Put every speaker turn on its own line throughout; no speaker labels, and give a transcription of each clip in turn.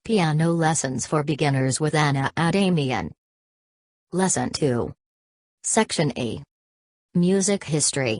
Piano Lessons for Beginners with Anna Adamian. Lesson 2. Section A. Music History.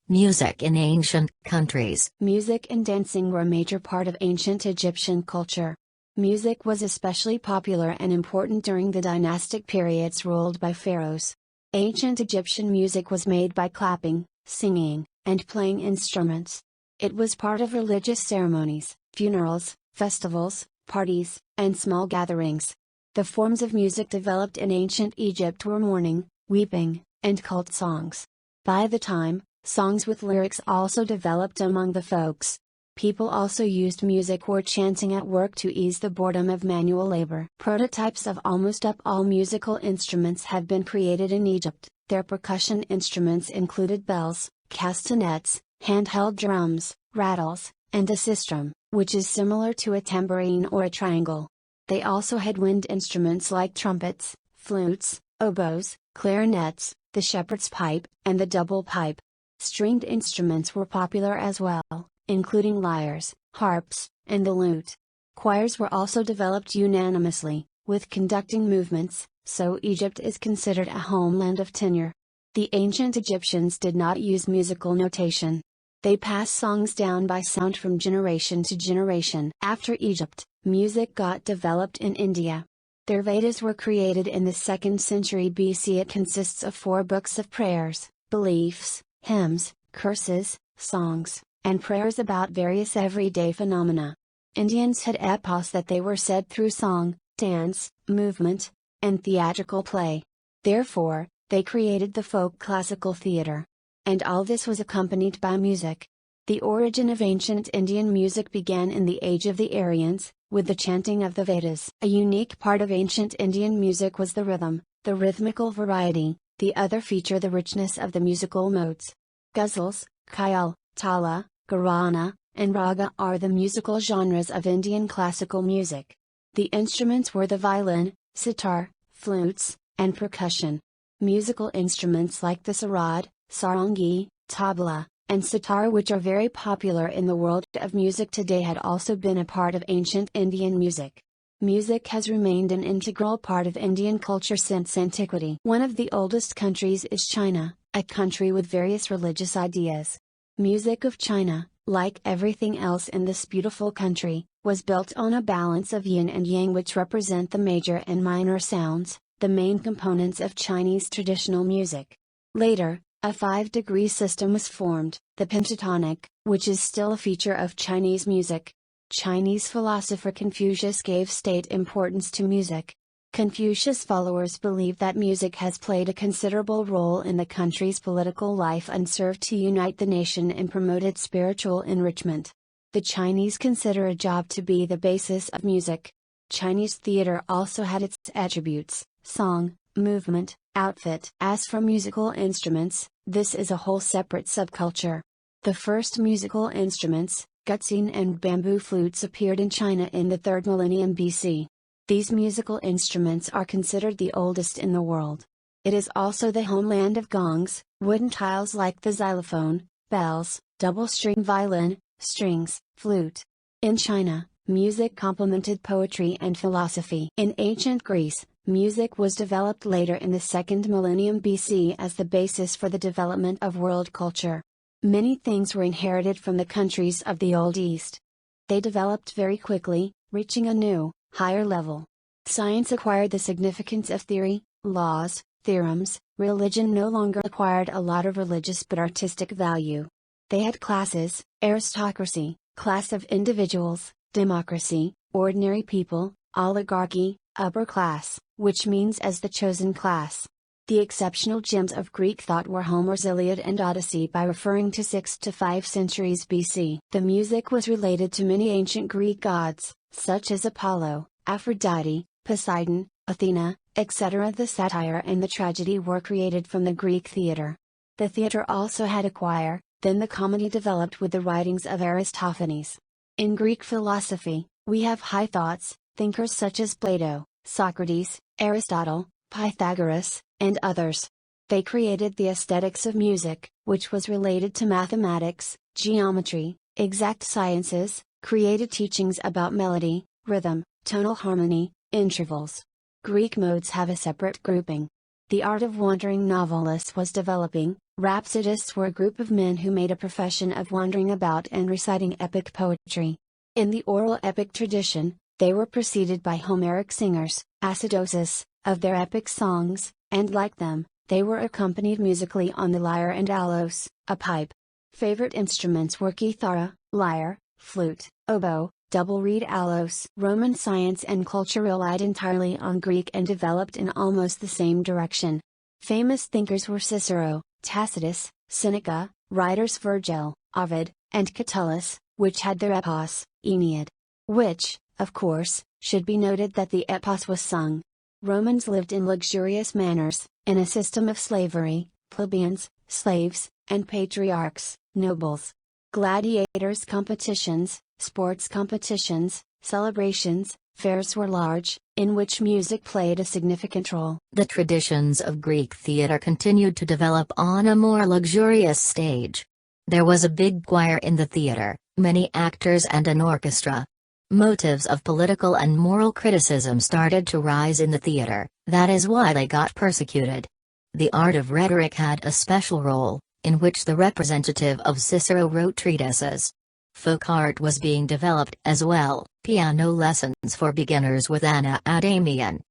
Music in Ancient Countries.
Music and dancing were a major part of ancient Egyptian culture. Music was especially popular and important during the dynastic periods ruled by pharaohs. Ancient Egyptian music was made by clapping, singing, and playing instruments. It was part of religious ceremonies, funerals, festivals, parties, and small gatherings. The forms of music developed in ancient Egypt were mourning, weeping, and cult songs. By the time, songs with lyrics also developed among the folks. People also used music or chanting at work to ease the boredom of manual labor. Prototypes of almost all musical instruments have been created in Egypt. Their percussion instruments included bells, castanets, handheld drums, rattles, and a sistrum, which is similar to a tambourine or a triangle. They also had wind instruments like trumpets, flutes, oboes, clarinets, the shepherd's pipe, and the double pipe. Stringed instruments were popular as well, including lyres, harps, and the lute. Choirs were also developed unanimously, with conducting movements, so Egypt is considered a homeland of tenor. The ancient Egyptians did not use musical notation. They passed songs down by sound from generation to generation. After Egypt, music got developed in India. Their Vedas were created in the 2nd century BC. It consists of 4 books of prayers, beliefs, hymns, curses, songs, and prayers about various everyday phenomena. Indians had epos that they were said through song, dance, movement, and theatrical play. Therefore, they created the folk classical theater. And all this was accompanied by music. The origin of ancient Indian music began in the age of the Aryans, with the chanting of the Vedas. A unique part of ancient Indian music was the rhythm, the rhythmical variety. The other feature the richness of the musical modes. Ghazals, khyal, tala, gharana, and raga are the musical genres of Indian classical music. The instruments were the violin, sitar, flutes, and percussion. Musical instruments like the sarod, sarangi, tabla, and sitar, which are very popular in the world of music today, had also been a part of ancient Indian music. Music has remained an integral part of Indian culture since antiquity. One of the oldest countries is China, a country with various religious ideas. Music of China, like everything else in this beautiful country, was built on a balance of yin and yang, which represent the major and minor sounds, the main components of Chinese traditional music. Later, a 5-degree system was formed, the pentatonic, which is still a feature of Chinese music. Chinese philosopher Confucius gave state importance to music. Confucius' followers believe that music has played a considerable role in the country's political life and served to unite the nation and promoted spiritual enrichment. The Chinese consider a job to be the basis of music. Chinese theater also had its attributes: song, movement, outfit. As for musical instruments, this is a whole separate subculture. The first musical instruments, gutsin and bamboo flutes, appeared in China in the 3rd millennium BC. These musical instruments are considered the oldest in the world. It is also the homeland of gongs, wooden tiles like the xylophone, bells, double-string violin, strings, flute. In China, music complemented poetry and philosophy. In ancient Greece, music was developed later in the 2nd millennium BC as the basis for the development of world culture. Many things were inherited from the countries of the Old East. They developed very quickly, reaching a new, higher level. Science acquired the significance of theory, laws, theorems. Religion no longer acquired a lot of religious but artistic value. They had classes: aristocracy, class of individuals; democracy, ordinary people; oligarchy, upper class, which means as the chosen class. The exceptional gems of Greek thought were Homer's Iliad and Odyssey by referring to 6 to 5 centuries BC. The music was related to many ancient Greek gods, such as Apollo, Aphrodite, Poseidon, Athena, etc. The satire and the tragedy were created from the Greek theater. The theater also had a choir, then the comedy developed with the writings of Aristophanes. In Greek philosophy, we have high thoughts, thinkers such as Plato, Socrates, Aristotle, Pythagoras, and others. They created the aesthetics of music, which was related to mathematics, geometry, exact sciences, created teachings about melody, rhythm, tonal harmony, intervals. Greek modes have a separate grouping. The art of wandering novelists was developing. Rhapsodists were a group of men who made a profession of wandering about and reciting epic poetry. In the oral epic tradition, they were preceded by Homeric singers, acidosis, of their epic songs, and like them, they were accompanied musically on the lyre and allos, a pipe. Favorite instruments were kithara, lyre, flute, oboe, double reed allos. Roman science and culture relied entirely on Greek and developed in almost the same direction. Famous thinkers were Cicero, Tacitus, Seneca, writers Virgil, Ovid, and Catullus, which had their epos, Aeneid. Which, of course, should be noted that the epos was sung. Romans lived in luxurious manners, in a system of slavery, plebeians, slaves, and patriarchs, nobles. Gladiators competitions, sports competitions, celebrations, fairs were large, in which music played a significant role.
The traditions of Greek theater continued to develop on a more luxurious stage. There was a big choir in the theater, many actors and an orchestra. Motives of political and moral criticism started to rise in the theater, that is why they got persecuted. The art of rhetoric had a special role, in which the representative of Cicero wrote treatises. Folk art was being developed as well, piano lessons for beginners with Anna Adamian.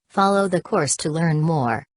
Follow the course to learn more.